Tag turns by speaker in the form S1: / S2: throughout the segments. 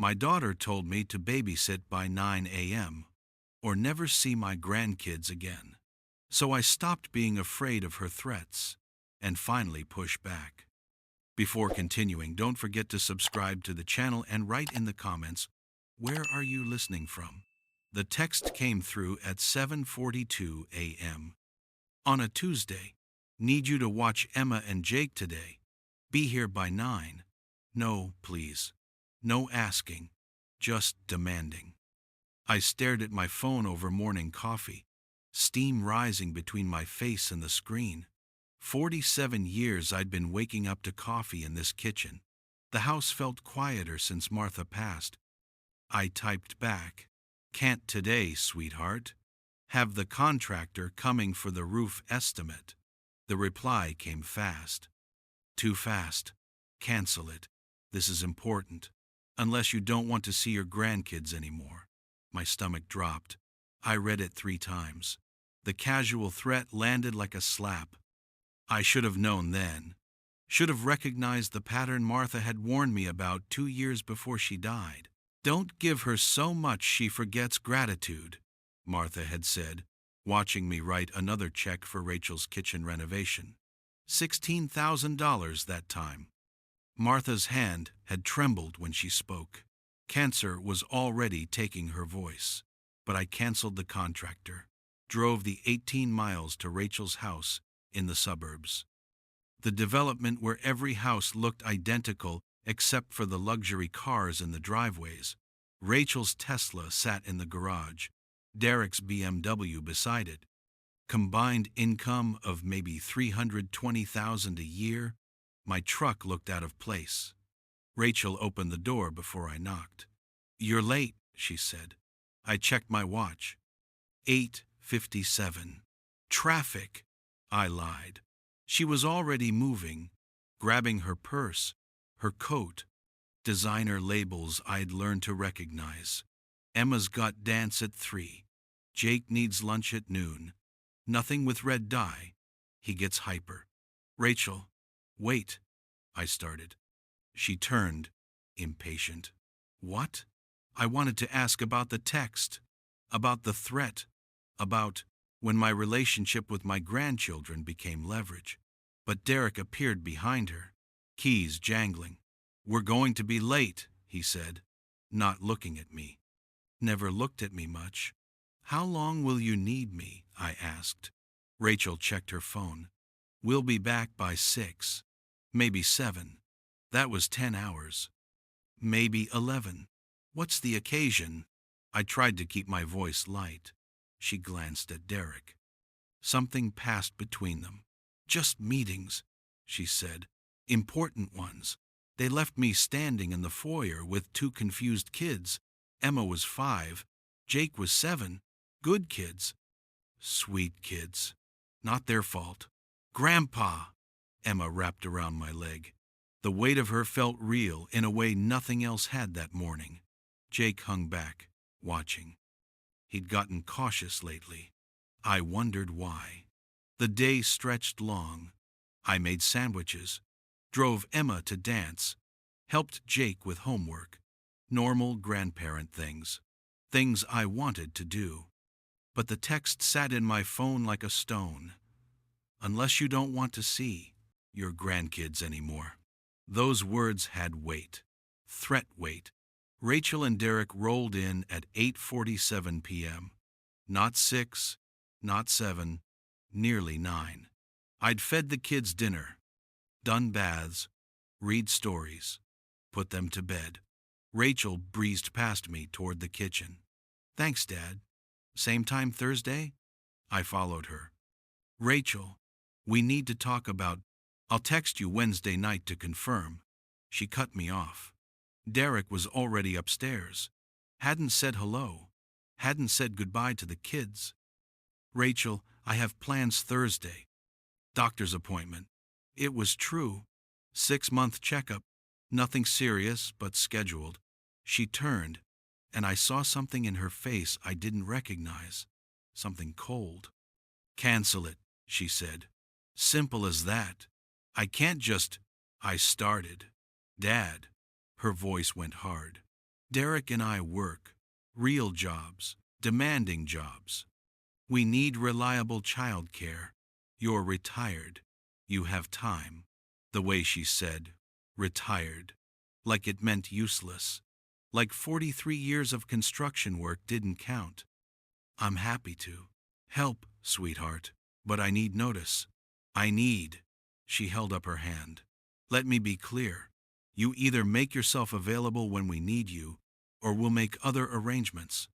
S1: My daughter told me to babysit by 9 a.m. or never see my grandkids again. So I stopped being afraid of her threats and finally pushed back. Before continuing, don't forget to subscribe to the channel and write in the comments, where are you listening from? The text came through at 7:42 a.m. on a Tuesday. Need you to watch Emma and Jake today. Be here by 9. No, please. No asking. Just demanding. I stared at my phone over morning coffee, steam rising between my face and the screen. 47 years I'd been waking up to coffee in this kitchen. The house felt quieter since Martha passed. I typed back, "Can't today, sweetheart. Have the contractor coming for the roof estimate." The reply came fast. "Too fast. Cancel it. This is important. Unless you don't want to see your grandkids anymore." My stomach dropped. I read it 3 times. The casual threat landed like a slap. I should have known then. Should have recognized the pattern Martha had warned me about 2 years before she died. "Don't give her so much she forgets gratitude," Martha had said, watching me write another check for Rachel's kitchen renovation. $16,000 that time. Martha's hand had trembled when she spoke. Cancer was already taking her voice. But I canceled the contractor, drove the 18 miles to Rachel's house in the suburbs. The development where every house looked identical except for the luxury cars in the driveways. Rachel's Tesla sat in the garage, Derek's BMW beside it. Combined income of maybe $320,000 a year. My truck looked out of place. Rachel opened the door before I knocked. "You're late," she said. I checked my watch. 8:57. "Traffic," I lied. She was already moving, grabbing her purse, her coat, designer labels I'd learned to recognize. "Emma's got dance at 3. Jake needs lunch at noon. Nothing with red dye. He gets hyper." "Rachel, wait," I started. She turned, impatient. "What?" I wanted to ask about the text, about the threat, about when my relationship with my grandchildren became leverage. But Derek appeared behind her, keys jangling. "We're going to be late," he said, not looking at me. Never looked at me much. "How long will you need me?" I asked. Rachel checked her phone. "We'll be back by 6, maybe 7. That was 10 hours. Maybe 11. What's the occasion?" I tried to keep my voice light. She glanced at Derek. Something passed between them. "Just meetings," she said. "Important ones." They left me standing in the foyer with 2 confused kids. Emma was 5. Jake was 7. Good kids. Sweet kids. Not their fault. "Grandpa!" Emma wrapped around my leg. The weight of her felt real in a way nothing else had that morning. Jake hung back, watching. He'd gotten cautious lately. I wondered why. The day stretched long. I made sandwiches, drove Emma to dance, helped Jake with homework. Normal grandparent things. Things I wanted to do. But the text sat in my phone like a stone. "Unless you don't want to see your grandkids anymore." Those words had weight. Threat weight. Rachel and Derek rolled in at 8:47 p.m. Not 6, not 7, nearly 9. I'd fed the kids dinner, done baths, read stories, put them to bed. Rachel breezed past me toward the kitchen. "Thanks, Dad. Same time Thursday?" I followed her. "Rachel, we need to talk about. I'll text you Wednesday night to confirm." She cut me off. Derek was already upstairs. Hadn't said hello. Hadn't said goodbye to the kids. "Rachel, I have plans Thursday. Doctor's appointment." It was true. 6-month checkup. Nothing serious, but scheduled. She turned, and I saw something in her face I didn't recognize. Something cold. "Cancel it," she said. "Simple as that. I can't just." I started. "Dad." Her voice went hard. Derek and I work. Real jobs. Demanding jobs. We need reliable childcare. You're retired. You have time. The way she said, retired. Like it meant useless. Like 43 years of construction work didn't count. I'm happy to help, sweetheart, but I need notice. I need. She held up her hand. Let me be clear. You either make yourself available when we need you, or we'll make other arrangements.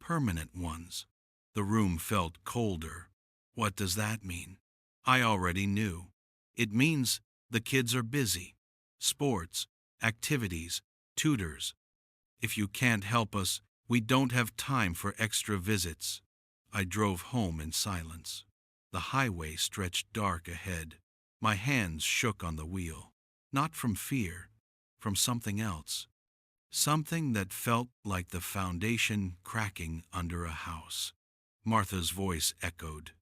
S1: Permanent ones. The room felt colder. What does that mean? I already knew. It means the kids are busy. Sports, activities, tutors. If you can't help us, we don't have time for extra visits. I drove home in silence. The highway stretched dark ahead. My hands shook on the wheel. Not from fear, from something else. Something that felt like the foundation cracking under a house. Martha's voice echoed.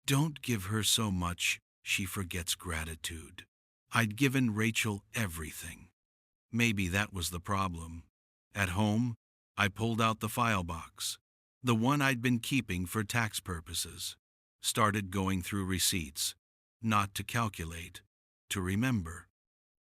S1: Don't give her so much, she forgets gratitude. I'd given Rachel everything. Maybe that was the problem. At home, I pulled out the file box, the one I'd been keeping for tax purposes. Started going through receipts, not to calculate, to remember,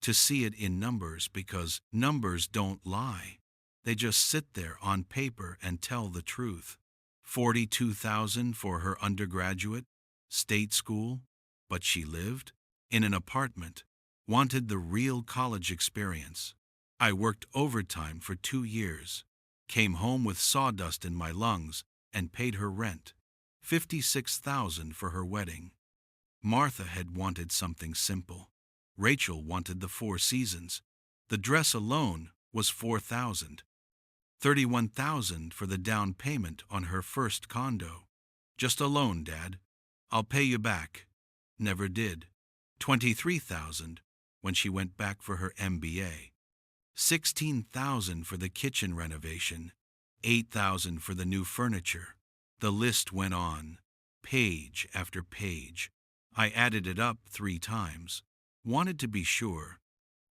S1: to see it in numbers because numbers don't lie. They just sit there on paper and tell the truth. 42,000 for her undergraduate, state school, but she lived in an apartment, wanted the real college experience. I worked overtime for 2 years, came home with sawdust in my lungs, and paid her rent. 56,000 for her wedding. Martha had wanted something simple. Rachel wanted the 4 seasons. The dress alone was 4,000. 31,000 for the down payment on her first condo. Just a loan, Dad. I'll pay you back. Never did. 23,000 when she went back for her MBA. 16,000 for the kitchen renovation. 8,000 for the new furniture. The list went on, page after page. I added it up 3 times. Wanted to be sure.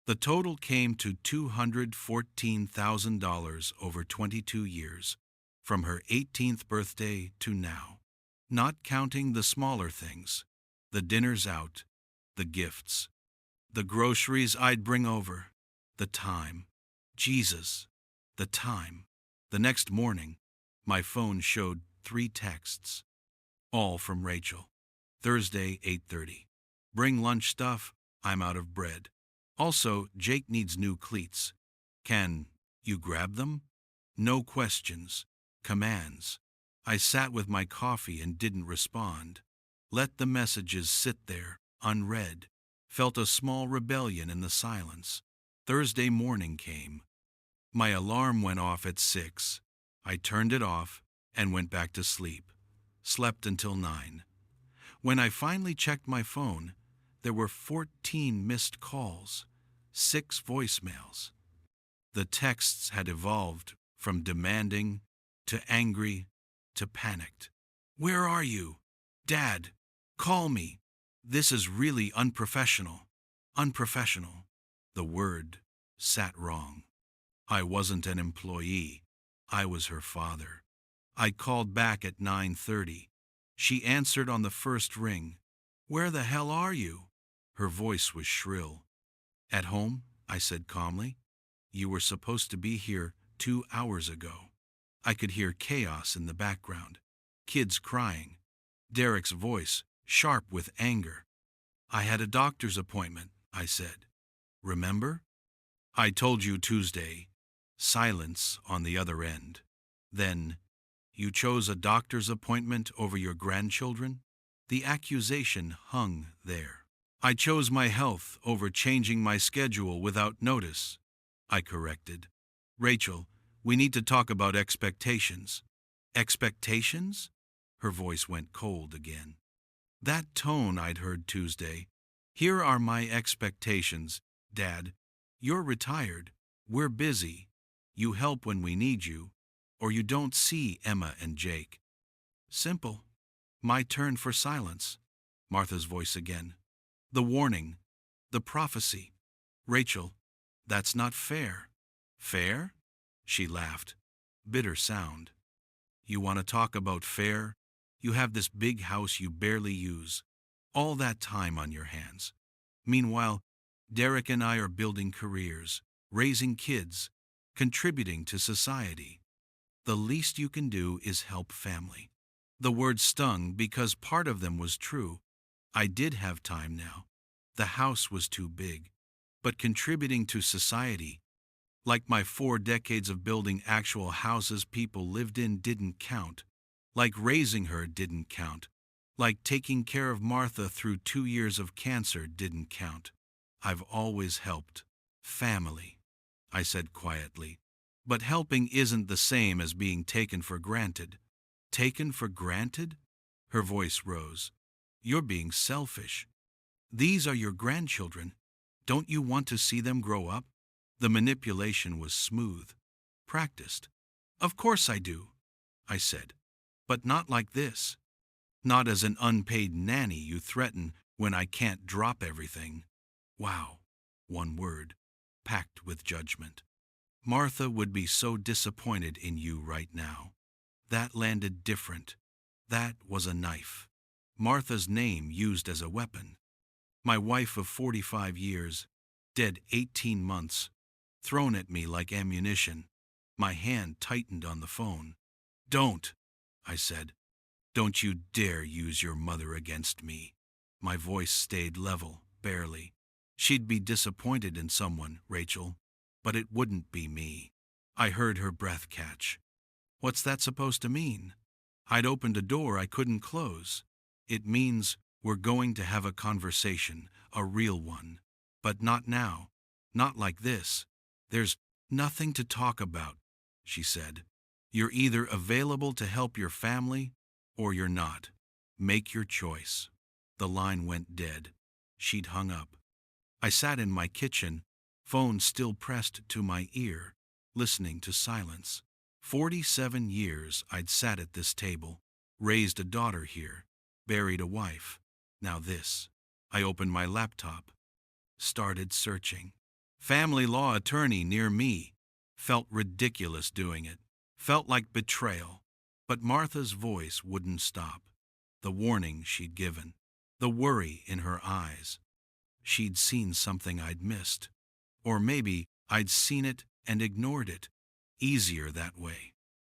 S1: The total came to $214,000 over 22 years, from her 18th birthday to now. Not counting the smaller things, the dinners out, the gifts, the groceries I'd bring over, the time. Jesus, the time. The next morning, my phone showed 3 texts, all from Rachel. Thursday, 8:30. Bring lunch stuff, I'm out of bread. Also, Jake needs new cleats. Can you grab them? No questions, commands. I sat with my coffee and didn't respond. Let the messages sit there, unread. Felt a small rebellion in the silence. Thursday morning came. My alarm went off at 6. I turned it off and went back to sleep. Slept until 9. When I finally checked my phone, there were 14 missed calls, 6 voicemails. The texts had evolved from demanding to angry to panicked. Where are you? Dad, call me. This is really unprofessional. Unprofessional. The word sat wrong. I wasn't an employee. I was her father. I called back at 9:30. She answered on the first ring. Where the hell are you? Her voice was shrill. At home, I said calmly. You were supposed to be here 2 hours ago. I could hear chaos in the background. Kids crying. Derek's voice, sharp with anger. I had a doctor's appointment, I said. Remember? I told you Tuesday. Silence on the other end. Then, you chose a doctor's appointment over your grandchildren? The accusation hung there. I chose my health over changing my schedule without notice, I corrected. Rachel, we need to talk about expectations. Expectations? Her voice went cold again. That tone I'd heard Tuesday. Here are my expectations, Dad. You're retired. We're busy. You help when we need you, or you don't see Emma and Jake. Simple. My turn for silence. Martha's voice again. The warning. The prophecy. Rachel, that's not fair. Fair? She laughed. Bitter sound. You want to talk about fair? You have this big house you barely use. All that time on your hands. Meanwhile, Derek and I are building careers, raising kids, contributing to society. The least you can do is help family. The words stung because part of them was true. I did have time now. The house was too big. But contributing to society, like my 4 decades of building actual houses people lived in, didn't count. Like raising her didn't count. Like taking care of Martha through 2 years of cancer didn't count. I've always helped. Family, I said quietly. But helping isn't the same as being taken for granted. Taken for granted? Her voice rose. You're being selfish. These are your grandchildren. Don't you want to see them grow up? The manipulation was smooth, practiced. Of course I do, I said. But not like this. Not as an unpaid nanny you threaten when I can't drop everything. Wow, one word, packed with judgment. Martha would be so disappointed in you right now. That landed different. That was a knife. Martha's name used as a weapon. My wife of 45 years, dead 18 months, thrown at me like ammunition. My hand tightened on the phone. Don't, I said. Don't you dare use your mother against me. My voice stayed level, barely. She'd be disappointed in someone, Rachel, but it wouldn't be me. I heard her breath catch. What's that supposed to mean? I'd opened a door I couldn't close. It means we're going to have a conversation, a real one. But not now. Not like this. There's nothing to talk about, she said. You're either available to help your family, or you're not. Make your choice. The line went dead. She'd hung up. I sat in my kitchen, phone still pressed to my ear, listening to silence. 47 years I'd sat at this table, raised a daughter here, buried a wife. Now this. I opened my laptop, started searching. Family law attorney near me. Felt ridiculous doing it. Felt like betrayal. But Martha's voice wouldn't stop. The warning she'd given. The worry in her eyes. She'd seen something I'd missed. Or maybe I'd seen it and ignored it. Easier that way.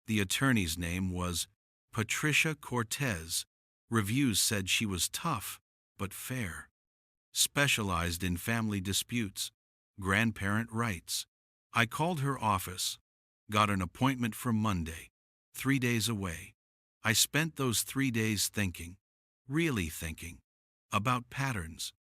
S1: The attorney's name was Patricia Cortez. Reviews said she was tough, but fair. Specialized in family disputes, grandparent rights. I called her office, got an appointment for Monday, 3 days away. I spent those 3 days thinking, really thinking, about patterns,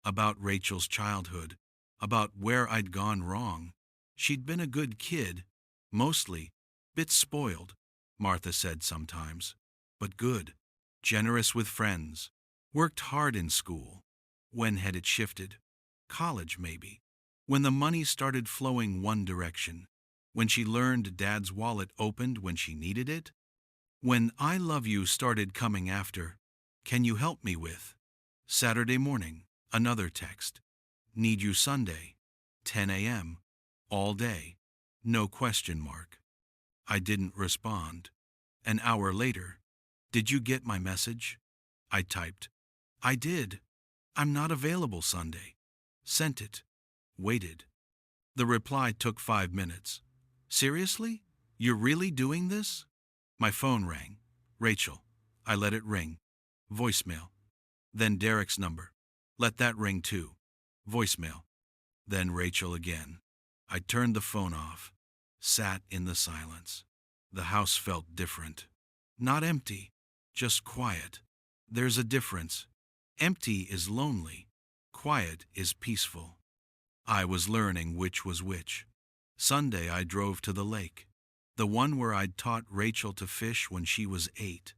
S1: about Rachel's childhood, about where I'd gone wrong. She'd been a good kid, mostly, bit spoiled, Martha said sometimes, but good, generous with friends, worked hard in school. When had it shifted? College, maybe. When the money started flowing one direction. When she learned Dad's wallet opened when she needed it. When I love you started coming after. Can you help me with? Saturday morning, another text. Need you Sunday, 10 a.m., all day, no question mark. I didn't respond. An hour later, did you get my message? I typed, I did. I'm not available Sunday. Sent it. Waited. The reply took 5 minutes. Seriously? You're really doing this? My phone rang. Rachel. I let it ring. Voicemail. Then Derek's number. Let that ring too. Voicemail. Then Rachel again. I turned the phone off. Sat in the silence. The house felt different. Not empty, just quiet. There's a difference. Empty is lonely. Quiet is peaceful. I was learning which was which. Sunday I drove to the lake. The one where I'd taught Rachel to fish when she was 8.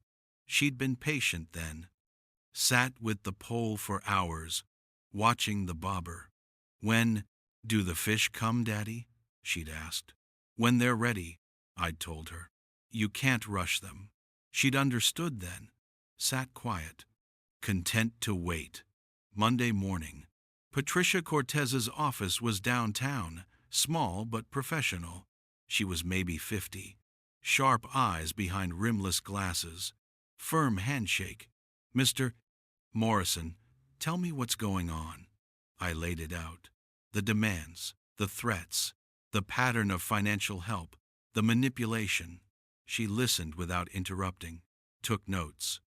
S1: She'd been patient then. Sat with the pole for hours, watching the bobber. When do the fish come, Daddy? She'd asked. When they're ready, I'd told her. You can't rush them. She'd understood then. Sat quiet, content to wait. Monday morning. Patricia Cortez's office was downtown, small but professional. She was maybe 50. Sharp eyes behind rimless glasses. Firm handshake. "Mr. Morrison, tell me what's going on." I laid it out. The demands, the threats, the pattern of financial help, the manipulation. She listened without interrupting, took notes.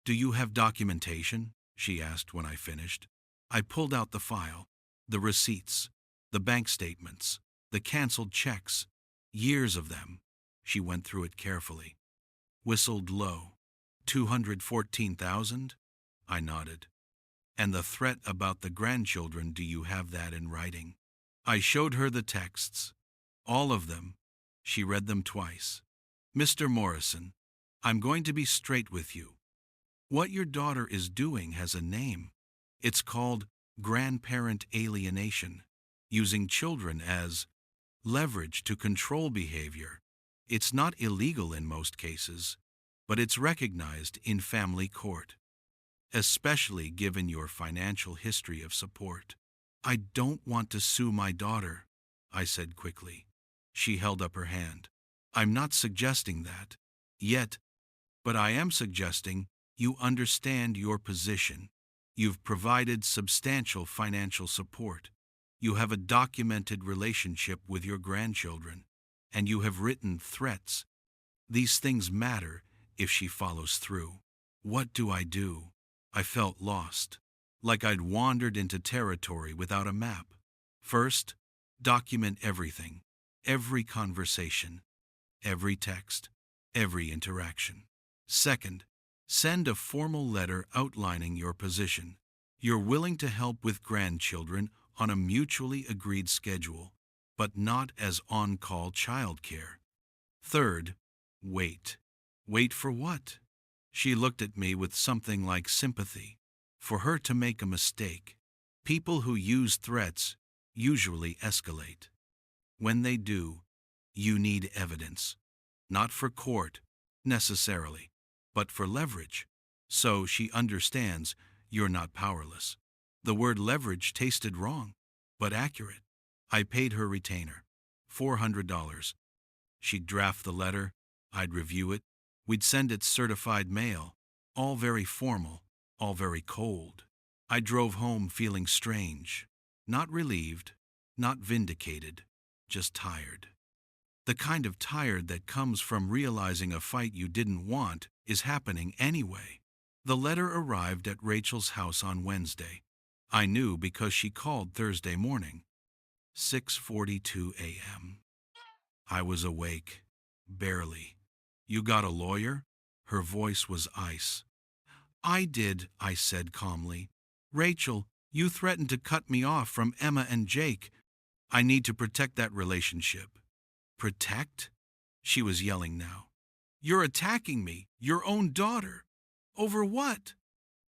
S1: "Do you have documentation?" she asked when I finished. I pulled out the file, the receipts, the bank statements, the canceled checks, years of them. She went through it carefully. Whistled low. 214,000? I nodded. "And the threat about the grandchildren, do you have that in writing?" I showed her the texts. All of them. She read them twice. "Mr. Morrison, I'm going to be straight with you. What your daughter is doing has a name. It's called grandparent alienation, using children as leverage to control behavior. It's not illegal in most cases, but it's recognized in family court, especially given your financial history of support." "I don't want to sue my daughter," I said quickly. She held up her hand. "I'm not suggesting that yet, but I am suggesting you understand your position. You've provided substantial financial support. You have a documented relationship with your grandchildren, and you have written threats. These things matter if she follows through. What do I do?" I felt lost, like I'd wandered into territory without a map. First, document everything, every conversation, every text, every interaction. Second, send a formal letter outlining your position. You're willing to help with grandchildren on a mutually agreed schedule, but not as on-call childcare. Third, wait. Wait for what? She looked at me with something like sympathy. For her to make a mistake. People who use threats usually escalate. When they do, you need evidence. Not for court, necessarily, but for leverage. So she understands you're not powerless. The word leverage tasted wrong, but accurate. I paid her retainer, $400. She'd draft the letter, I'd review it, we'd send it certified mail, all very formal, all very cold. I drove home feeling strange, not relieved, not vindicated, just tired. The kind of tired that comes from realizing a fight you didn't want is happening anyway. The letter arrived at Rachel's house on Wednesday. I knew because she called Thursday morning, 6:42 a.m. I was awake, barely. "You got a lawyer?" Her voice was ice. "I did," I said calmly. "Rachel, you threatened to cut me off from Emma and Jake. I need to protect that relationship." "Protect?" She was yelling now. "You're attacking me, your own daughter. Over what?"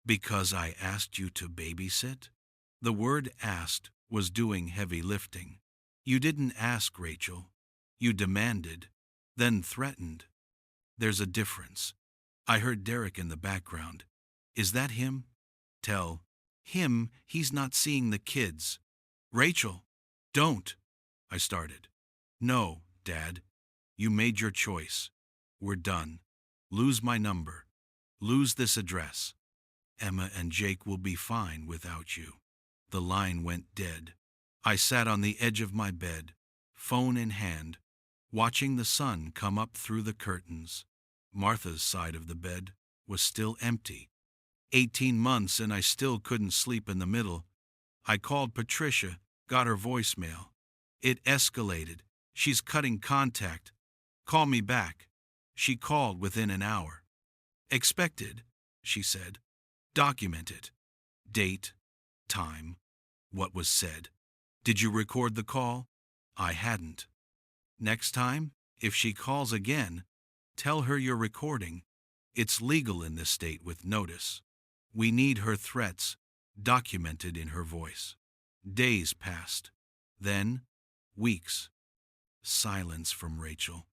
S1: "Because I asked you to babysit." The word asked was doing heavy lifting. You didn't ask, Rachel. You demanded, then threatened. There's a difference. I heard Derek in the background. "Is that him?" "Tell him he's not seeing the kids." "Rachel, don't," I started. "No, Dad. You made your choice. We're done. Lose my number. Lose this address. Emma and Jake will be fine without you." The line went dead. I sat on the edge of my bed, phone in hand, watching the sun come up through the curtains. Martha's side of the bed was still empty. 18 months and I still couldn't sleep in the middle. I called Patricia, got her voicemail. It escalated. "She's cutting contact. Call me back." She called within an hour. "Expected," she said. "Document it. Date, time, what was said." "Did you record the call?" I hadn't. "Next time, if she calls again, tell her you're recording. It's legal in this state with notice." We need her threats documented in her voice. Days passed. Then, weeks. Silence from Rachel.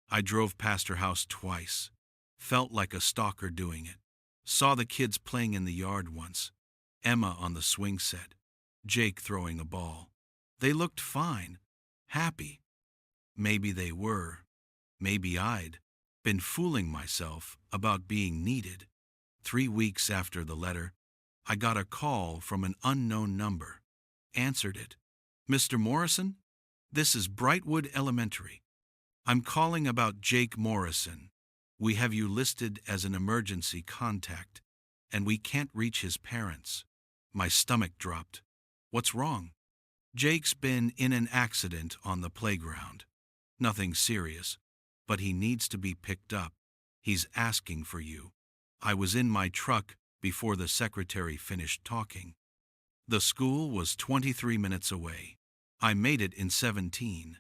S1: I drove past her house twice. Felt like a stalker doing it. Saw the kids playing in the yard once. Emma on the swing set. Jake throwing a ball. They looked fine. Happy. Maybe they were. Maybe I'd been fooling myself about being needed. 3 weeks after the letter, I got a call from an unknown number. Answered it. Mr. Morrison? This is Brightwood Elementary. I'm calling about Jake Morrison. We have you listed as an emergency contact, and we can't reach his parents. My stomach dropped. What's wrong? Jake's been in an accident on the playground. Nothing serious, but he needs to be picked up. He's asking for you. I was in my truck before the secretary finished talking. The school was 23 minutes away. I made it in 17.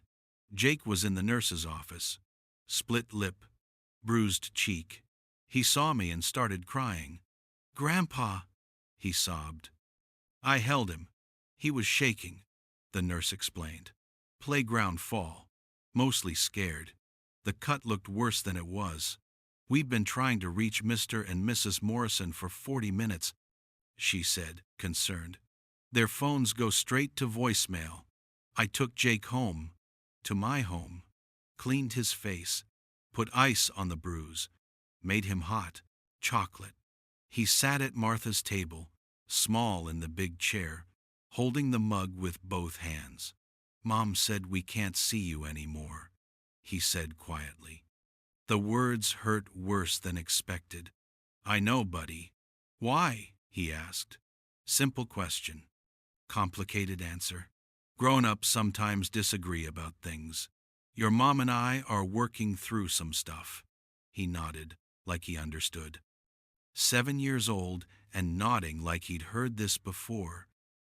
S1: Jake was in the nurse's office. Split lip, bruised cheek. He saw me and started crying. Grandpa, he sobbed. I held him. He was shaking, the nurse explained. Playground fall. Mostly scared. The cut looked worse than it was. We've been trying to reach Mr. and Mrs. Morrison for 40 minutes, she said, concerned. Their phones go straight to voicemail. I took Jake home, to my home, cleaned his face, put ice on the bruise, made him hot, chocolate. He sat at Martha's table, small in the big chair, holding the mug with both hands. Mom said we can't see you anymore, he said quietly. The words hurt worse than expected. I know, buddy. Why? He asked. Simple question. Complicated answer. Grown-ups sometimes disagree about things. Your mom and I are working through some stuff. He nodded, like he understood. 7 years old and nodding like he'd heard this before.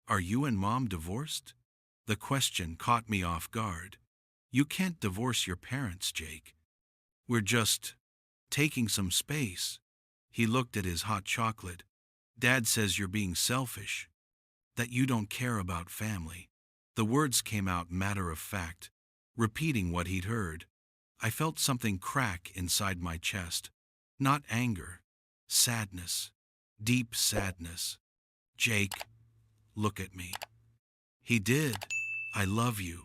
S1: Are you and Mom divorced? The question caught me off guard. You can't divorce your parents, Jake. We're just taking some space. He looked at his hot chocolate. Dad says you're being selfish, that you don't care about family. The words came out matter of fact, repeating what he'd heard. I felt something crack inside my chest. Not anger, sadness, deep sadness. Jake, look at me. He did. I love you.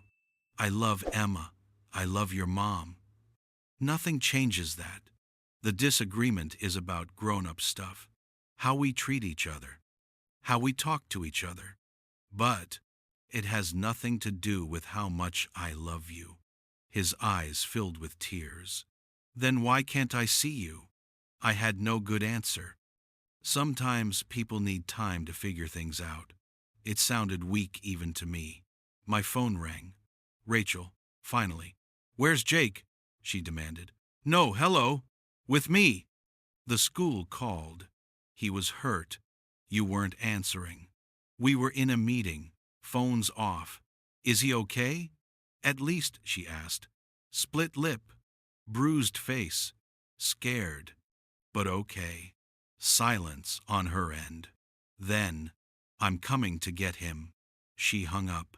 S1: I love Emma. I love your mom. Nothing changes that. The disagreement is about grown-up stuff. How we treat each other. How we talk to each other. But it has nothing to do with how much I love you. His eyes filled with tears. Then why can't I see you? I had no good answer. Sometimes people need time to figure things out. It sounded weak even to me. My phone rang. Rachel, finally. Where's Jake? She demanded. No, hello. With me. The school called. He was hurt. You weren't answering. We were in a meeting. Phones off. Is he okay? At least, she asked. Split lip. Bruised face. Scared. But okay. Silence on her end. Then, I'm coming to get him. She hung up.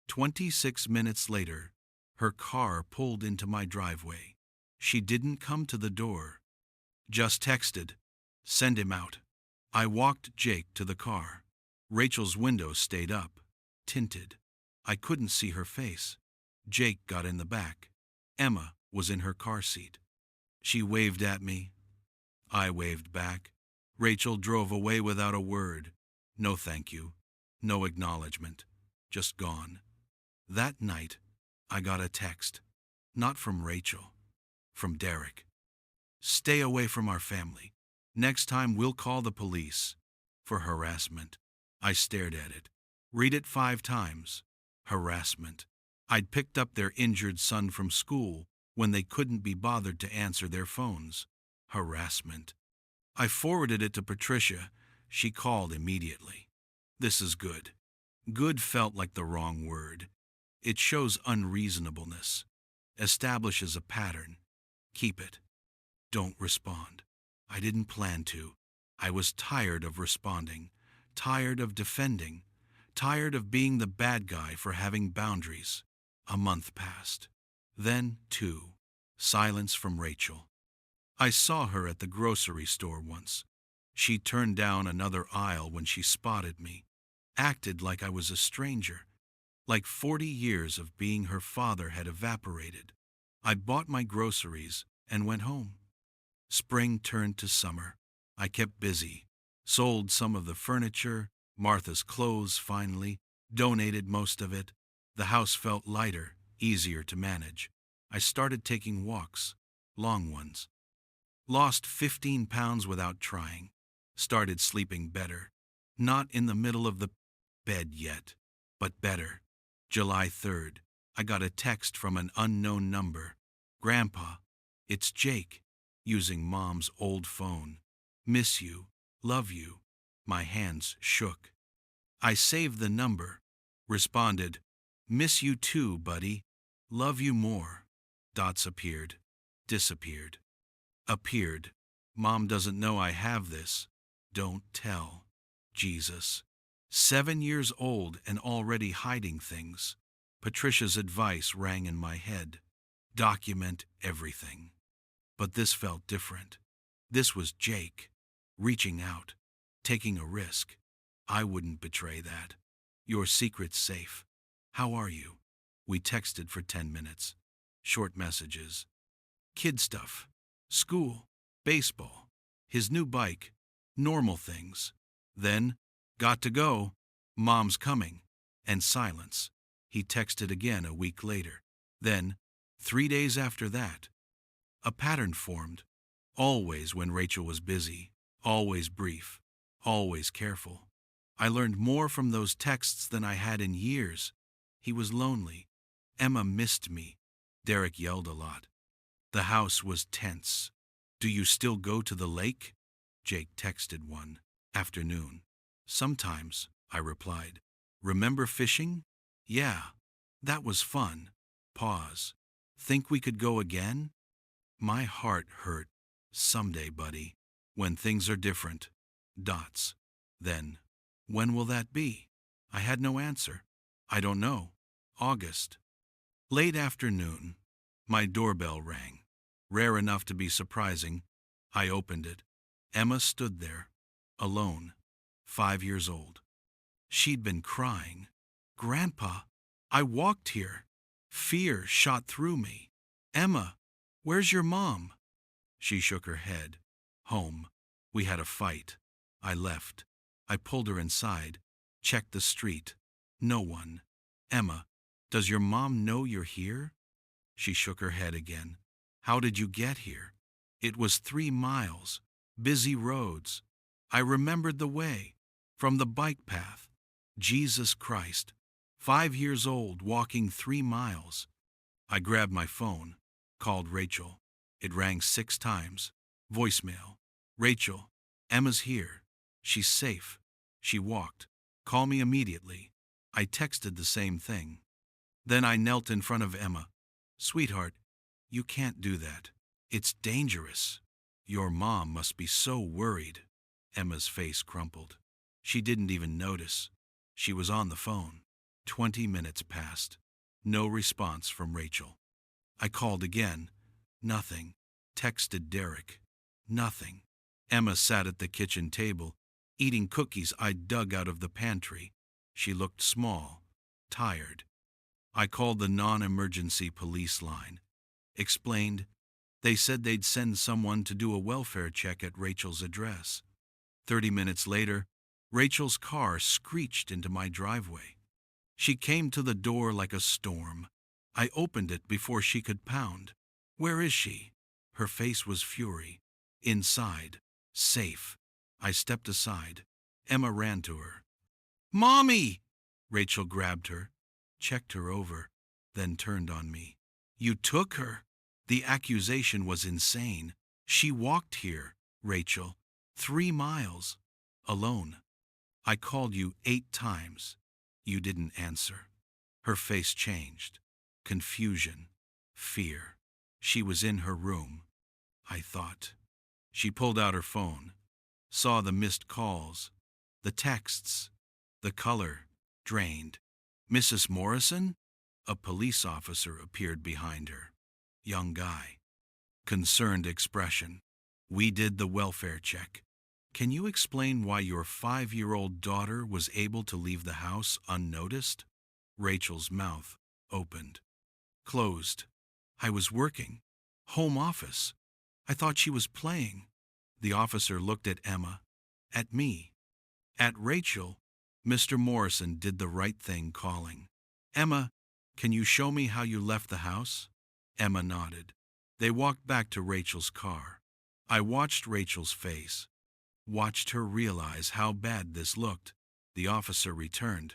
S1: 26 minutes later, her car pulled into my driveway. She didn't come to the door. Just texted, send him out. I walked Jake to the car. Rachel's window stayed up, tinted. I couldn't see her face. Jake got in the back. Emma was in her car seat. She waved at me. I waved back. Rachel drove away without a word. No thank you. No acknowledgement. Just gone. That night, I got a text. Not from Rachel. From Derek. Stay away from our family. Next time we'll call the police. For harassment. I stared at it. Read it 5 times. Harassment. I'd picked up their injured son from school when they couldn't be bothered to answer their phones. Harassment. I forwarded it to Patricia. She called immediately. This is good. Good felt like the wrong word. It shows unreasonableness. Establishes a pattern. Keep it. Don't respond. I didn't plan to. I was tired of responding. Tired of defending. Tired of being the bad guy for having boundaries. A month passed. Then, 2. Silence from Rachel. I saw her at the grocery store once. She turned down another aisle when she spotted me. Acted like I was a stranger. Like 40 years of being her father had evaporated. I bought my groceries and went home. Spring turned to summer. I kept busy, sold some of the furniture, Martha's clothes finally, donated most of it. The house felt lighter, easier to manage. I started taking walks, long ones. Lost 15 pounds without trying. Started sleeping better. Not in the middle of the bed yet, but better. July 3rd, I got a text from an unknown number. Grandpa, it's Jake, using Mom's old phone. Miss you, love you. My hands shook. I saved the number. Responded, miss you too, buddy. Love you more. Dots appeared. Disappeared. Appeared. Mom doesn't know I have this. Don't tell. Jesus. 7 years old and already hiding things. Patricia's advice rang in my head. Document everything. But this felt different. This was Jake, reaching out, taking a risk. I wouldn't betray that. Your secret's safe. How are you? We texted for 10 minutes. Short messages. Kid stuff. School. Baseball. His new bike. Normal things. Then, got to go. Mom's coming. And silence. He texted again a week later. Then, 3 days after that. A pattern formed. Always when Rachel was busy. Always brief. Always careful. I learned more from those texts than I had in years. He was lonely. Emma missed me. Derek yelled a lot. The house was tense. Do you still go to the lake? Jake texted one afternoon. Sometimes, I replied. Remember fishing? Yeah, that was fun. Pause. Think we could go again? My heart hurt. Someday, buddy. When things are different. Dots. Then, when will that be? I had no answer. I don't know. August. Late afternoon. My doorbell rang. Rare enough to be surprising. I opened it. Emma stood there, alone, 5 years old. She'd been crying. Grandpa, I walked here. Fear shot through me. Emma, where's your mom? She shook her head. Home. We had a fight. I left. I pulled her inside, checked the street. No one. Emma, does your mom know you're here? She shook her head again. How did you get here? It was 3 miles. Busy roads. I remembered the way. From the bike path. Jesus Christ. 5 years old, walking 3 miles. I grabbed my phone. Called Rachel. It rang 6 times. Voicemail. Rachel, Emma's here. She's safe. She walked. Call me immediately. I texted the same thing. Then I knelt in front of Emma. Sweetheart, you can't do that. It's dangerous. Your mom must be so worried. Emma's face crumpled. She didn't even notice. She was on the phone. 20 minutes passed. No response from Rachel. I called again. Nothing. Texted Derek. Nothing. Emma sat at the kitchen table, eating cookies I'd dug out of the pantry. She looked small, tired. I called the non-emergency police line. Explained. They said they'd send someone to do a welfare check at Rachel's address. 30 minutes later, Rachel's car screeched into my driveway. She came to the door like a storm. I opened it before she could pound. Where is she? Her face was fury. Inside. Safe. I stepped aside. Emma ran to her. Mommy! Rachel grabbed her, checked her over, then turned on me. You took her. The accusation was insane. She walked here, Rachel. 3 miles. Alone. I called you 8 times. You didn't answer. Her face changed. Confusion. Fear. She was in her room. I thought. She pulled out her phone. Saw the missed calls. The texts. The color. Drained. Mrs. Morrison? A police officer appeared behind her. Young guy. Concerned expression. We did the welfare check. Can you explain why your 5-year-old daughter was able to leave the house unnoticed? Rachel's mouth opened, closed. I was working. Home office. I thought she was playing. The officer looked at Emma, at me, at Rachel. Mr. Morrison did the right thing calling. Emma, can you show me how you left the house? Emma nodded. They walked back to Rachel's car. I watched Rachel's face, watched her realize how bad this looked. The officer returned.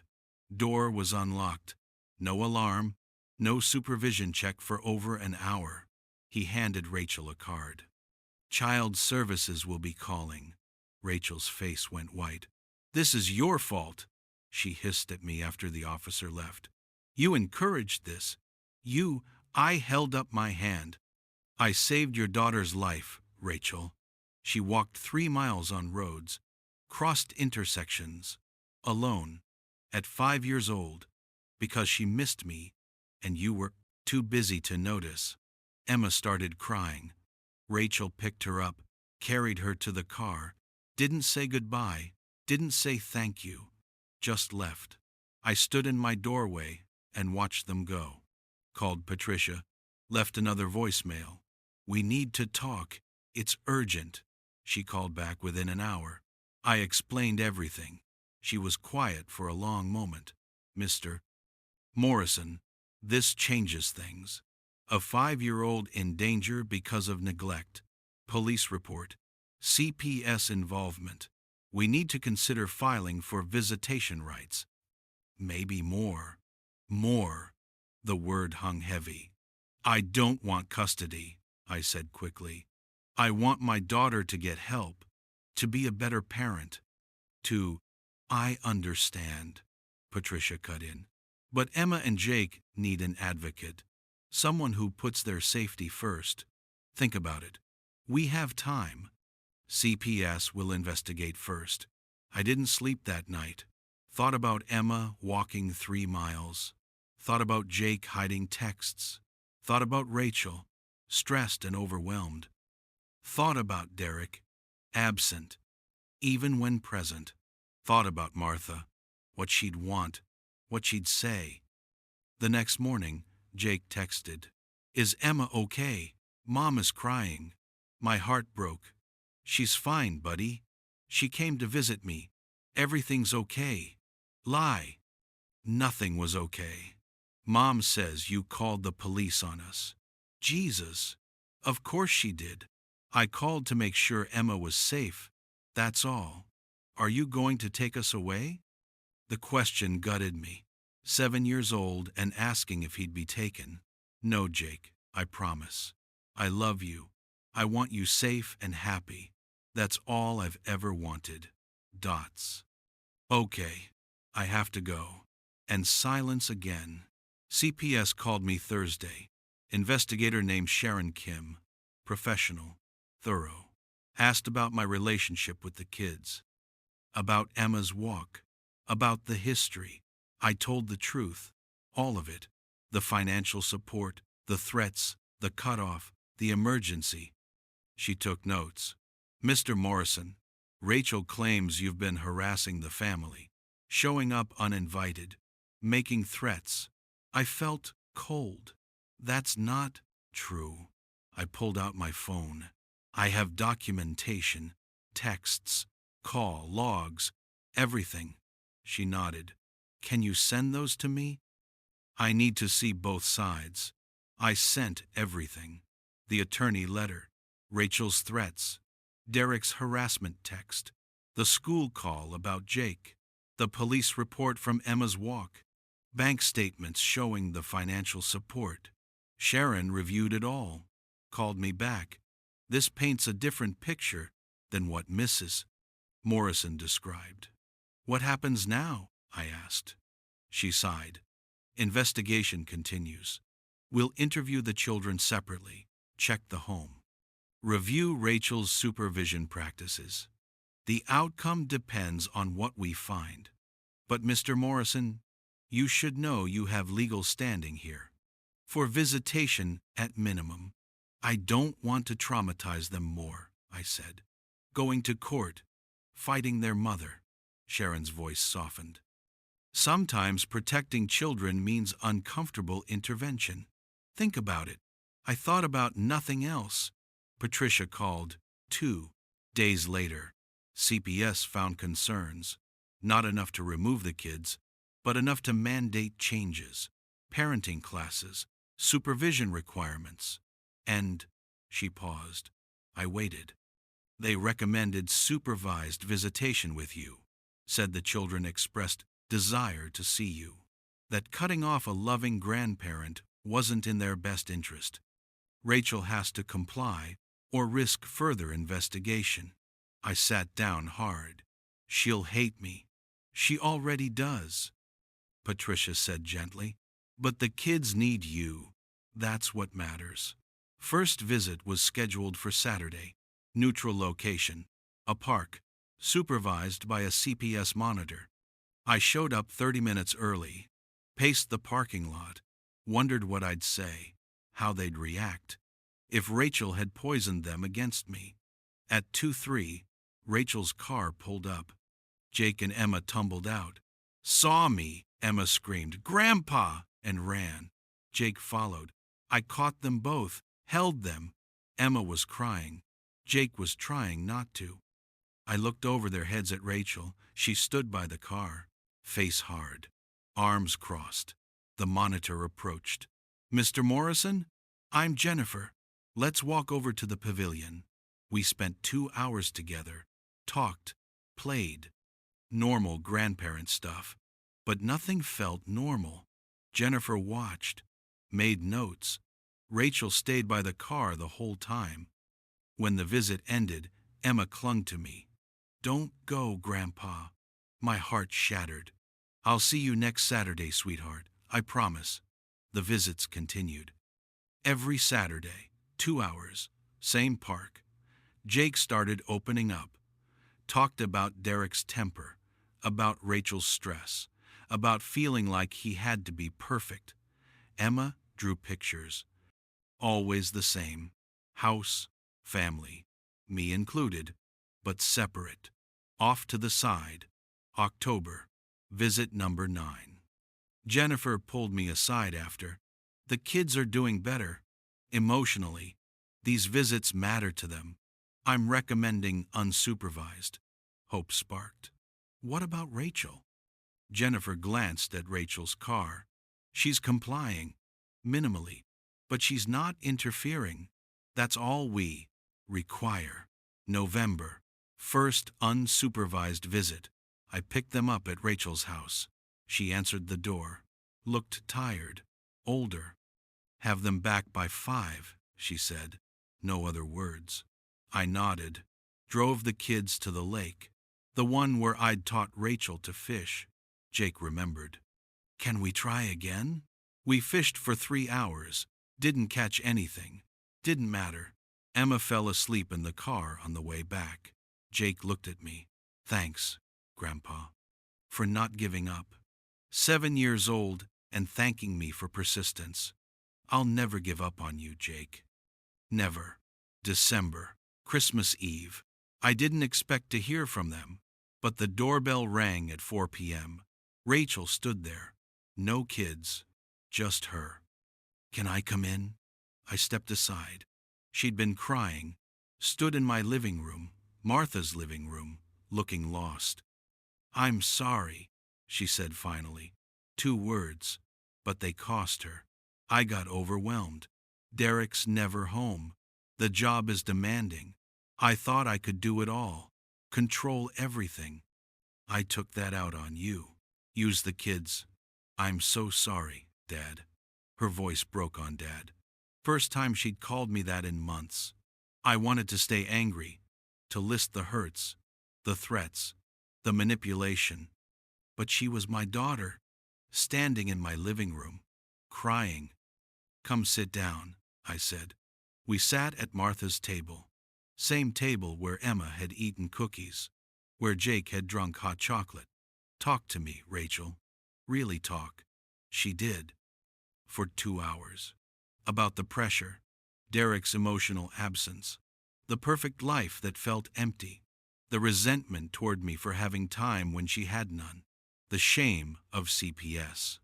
S1: Door was unlocked. No alarm, no supervision check for over an hour. He handed Rachel a card. Child Services will be calling. Rachel's face went white. This is your fault, she hissed at me after the officer left. You encouraged this. I held up my hand. I saved your daughter's life, Rachel. She walked 3 miles on roads, crossed intersections, alone, at 5 years old, because she missed me, and you were too busy to notice. Emma started crying. Rachel picked her up, carried her to the car, didn't say goodbye, didn't say thank you, just left. I stood in my doorway and watched them go. Called Patricia, left another voicemail. We need to talk. It's urgent. She called back within an hour. I explained everything. She was quiet for a long moment. Mr. Morrison, this changes things. A 5-year-old in danger because of neglect. Police report. CPS involvement. We need to consider filing for visitation rights. Maybe more. More. The word hung heavy. I don't want custody, I said quickly. I want my daughter to get help, to be a better parent, I understand, Patricia cut in. But Emma and Jake need an advocate, someone who puts their safety first. Think about it. We have time. CPS will investigate first. I didn't sleep that night. Thought about Emma walking 3 miles. Thought about Jake hiding texts. Thought about Rachel, stressed and overwhelmed. Thought about Derek, absent, even when present. Thought about Martha, what she'd want, what she'd say. The next morning, Jake texted, "Is Emma okay? Mom is crying." My heart broke. "She's fine, buddy. She came to visit me. Everything's okay." Lie. Nothing was okay. Mom says you called the police on us. Jesus. Of course she did. I called to make sure Emma was safe. That's all. Are you going to take us away? The question gutted me. 7 years old and asking if he'd be taken. No, Jake, I promise. I love you. I want you safe and happy. That's all I've ever wanted. Dots. Okay, I have to go. And silence again. CPS called me Thursday. Investigator named Sharon Kim. Professional. Thorough. Asked about my relationship with the kids. About Emma's walk. About the history. I told the truth. All of it. The financial support, the threats, the cutoff, the emergency. She took notes. Mr. Morrison, Rachel claims you've been harassing the family, showing up uninvited, making threats. I felt cold. That's not true. I pulled out my phone. I have documentation, texts, call logs, everything. She nodded. Can you send those to me? I need to see both sides. I sent everything. The attorney letter, Rachel's threats, Derek's harassment text, the school call about Jake, the police report from Emma's walk, bank statements showing the financial support. Sharon reviewed it all, called me back. This paints a different picture than what Mrs. Morrison described. What happens now? I asked. She sighed. Investigation continues. We'll interview the children separately, check the home. Review Rachel's supervision practices. The outcome depends on what we find. But Mr. Morrison, you should know you have legal standing here. For visitation at minimum. I don't want to traumatize them more, I said. Going to court, fighting their mother. Sharon's voice softened. Sometimes protecting children means uncomfortable intervention. Think about it. I thought about nothing else. Patricia called. 2 days later, CPS found concerns. Not enough to remove the kids, but enough to mandate changes, parenting classes, supervision requirements. And, she paused. I waited. They recommended supervised visitation with you, said the children expressed desire to see you. That cutting off a loving grandparent wasn't in their best interest. Rachel has to comply or risk further investigation. I sat down hard. She'll hate me. She already does, Patricia said gently. But the kids need you. That's what matters. First visit was scheduled for Saturday. Neutral location, a park, supervised by a CPS monitor. I showed up 30 minutes early, paced the parking lot, wondered what I'd say, how they'd react, if Rachel had poisoned them against me. At 2:03, Rachel's car pulled up. Jake and Emma tumbled out. Saw me, Emma screamed, "Grandpa!" and ran. Jake followed. I caught them both, held them. Emma was crying. Jake was trying not to. I looked over their heads at Rachel. She stood by the car, face hard, arms crossed. The monitor approached. "Mr. Morrison, I'm Jennifer. Let's walk over to the pavilion." We spent 2 hours together, talked, played. Normal grandparent stuff, but nothing felt normal. Jennifer watched, made notes. Rachel stayed by the car the whole time. When the visit ended, Emma clung to me. "Don't go, Grandpa." My heart shattered. "I'll see you next Saturday, sweetheart. I promise." The visits continued. Every Saturday, 2 hours, same park. Jake started opening up. Talked about Derek's temper, about Rachel's stress, about feeling like he had to be perfect. Emma drew pictures. Always the same. House, family, me included, but separate. Off to the side. October, visit number 9. Jennifer pulled me aside after. "The kids are doing better. Emotionally. These visits matter to them. I'm recommending unsupervised." Hope sparked. "What about Rachel?" Jennifer glanced at Rachel's car. "She's complying, minimally, but she's not interfering. That's all we require." November, first unsupervised visit. I picked them up at Rachel's house. She answered the door, looked tired, older. "Have them back by 5, she said. No other words. I nodded, drove the kids to the lake, the one where I'd taught Rachel to fish. Jake remembered. "Can we try again?" We fished for 3 hours, didn't catch anything. Didn't matter. Emma fell asleep in the car on the way back. Jake looked at me. "Thanks, Grandpa, for not giving up." 7 years old and thanking me for persistence. "I'll never give up on you, Jake. Never." December, Christmas Eve. I didn't expect to hear from them, but the doorbell rang at 4 p.m. Rachel stood there. No kids, just her. "Can I come in?" I stepped aside. She'd been crying, stood in my living room, Martha's living room, looking lost. "I'm sorry," she said finally. 2 words, but they cost her. I got overwhelmed. Derek's never home. The job is demanding. I thought I could do it all, control everything. I took that out on you. Use the kids. "I'm so sorry, Dad." Her voice broke on Dad. First time she'd called me that in months. I wanted to stay angry, to list the hurts, the threats, the manipulation. But she was my daughter, standing in my living room, crying. "Come sit down," I said. We sat at Martha's table, same table where Emma had eaten cookies, where Jake had drunk hot chocolate. "Talk to me, Rachel. Really talk." She did. For 2 hours. About the pressure, Derek's emotional absence, the perfect life that felt empty, the resentment toward me for having time when she had none. the shame of CPS,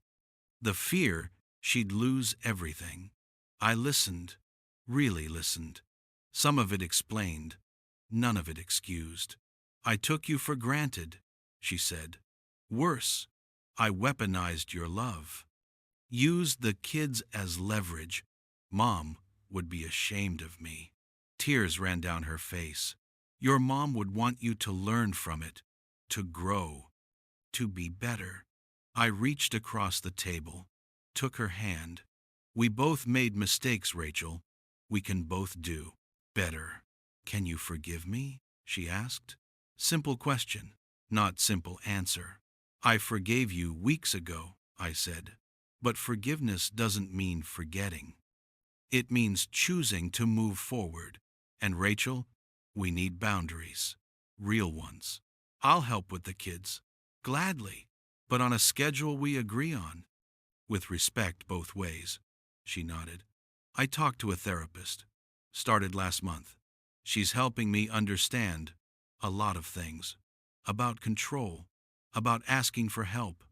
S1: the fear she'd lose everything. I listened, really listened. Some of it explained, none of it excused. I took you for granted, she said. Worse, I weaponized your love. Used the kids as leverage. Mom would be ashamed of me. Tears ran down her face. Your mom would want you to learn from it, to grow, to be better. I reached across the table, took her hand. We both made mistakes, Rachel. We can both do better. Can you forgive me? She asked. Simple question, not simple answer. I forgave you weeks ago, I said. But forgiveness doesn't mean forgetting. It means choosing to move forward. And Rachel, we need boundaries. Real ones. I'll help with the kids. Gladly. But on a schedule we agree on. With respect both ways. She nodded. I talked to a therapist. Started last month. She's helping me understand a lot of things. About control. About asking for help.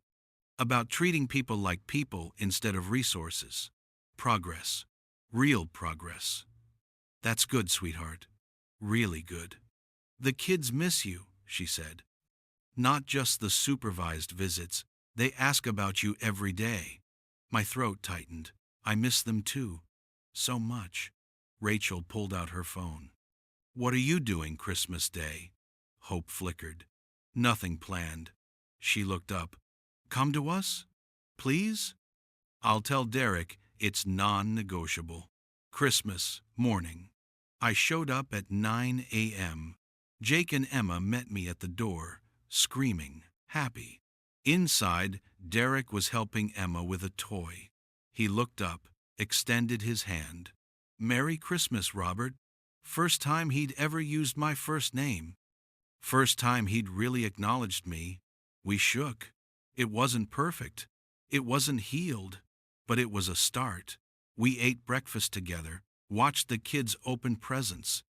S1: About treating people like people instead of resources. Progress. Real progress. That's good, sweetheart. Really good. The kids miss you, she said. Not just the supervised visits. They ask about you every day. My throat tightened. I miss them too. So much. Rachel pulled out her phone. What are you doing Christmas Day? Hope flickered. Nothing planned. She looked up. Come to us? Please? I'll tell Derek it's non-negotiable. Christmas morning. I showed up at 9 a.m. Jake and Emma met me at the door, screaming, happy. Inside, Derek was helping Emma with a toy. He looked up, extended his hand. Merry Christmas, Robert. First time he'd ever used my first name. First time he'd really acknowledged me. We shook. It wasn't perfect. It wasn't healed. But it was a start. We ate breakfast together, watched the kids open presents.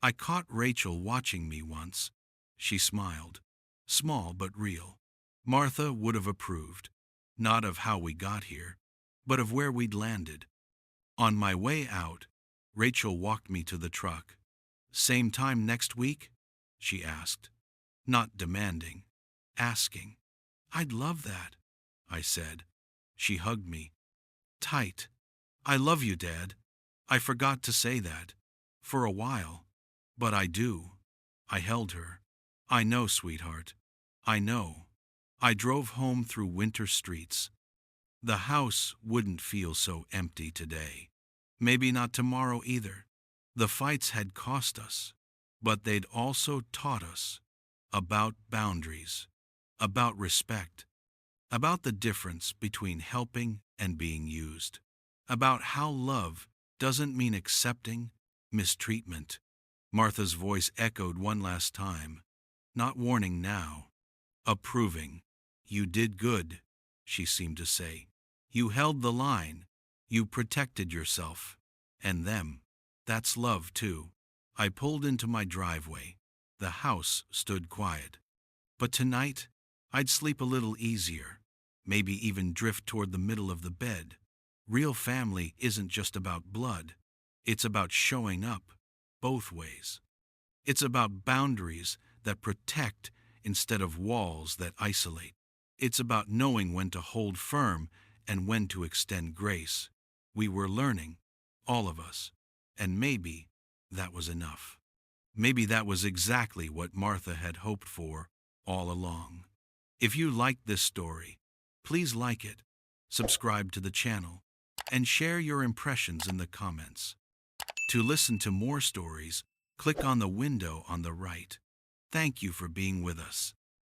S1: I caught Rachel watching me once. She smiled. Small but real. Martha would have approved. Not of how we got here, but of where we'd landed. On my way out, Rachel walked me to the truck. Same time next week? She asked. Not demanding. Asking. I'd love that, I said. She hugged me. Tight. I love you, Dad. I forgot to say that. For a while. But I do. I held her. I know, sweetheart. I know. I drove home through winter streets. The house wouldn't feel so empty today. Maybe not tomorrow either. The fights had cost us, but they'd also taught us about boundaries, about respect, about the difference between helping and being used, about how love doesn't mean accepting mistreatment. Martha's voice echoed one last time, not warning now, approving. You did good, she seemed to say. You held the line. You protected yourself. And them. That's love, too. I pulled into my driveway. The house stood quiet. But tonight, I'd sleep a little easier. Maybe even drift toward the middle of the bed. Real family isn't just about blood. It's about showing up, both ways. It's about boundaries that protect instead of walls that isolate. It's about knowing when to hold firm and when to extend grace. We were learning, all of us, and maybe that was enough. Maybe that was exactly what Martha had hoped for all along. If you liked this story, please like it, subscribe to the channel, and share your impressions in the comments. To listen to more stories, click on the window on the right. Thank you for being with us.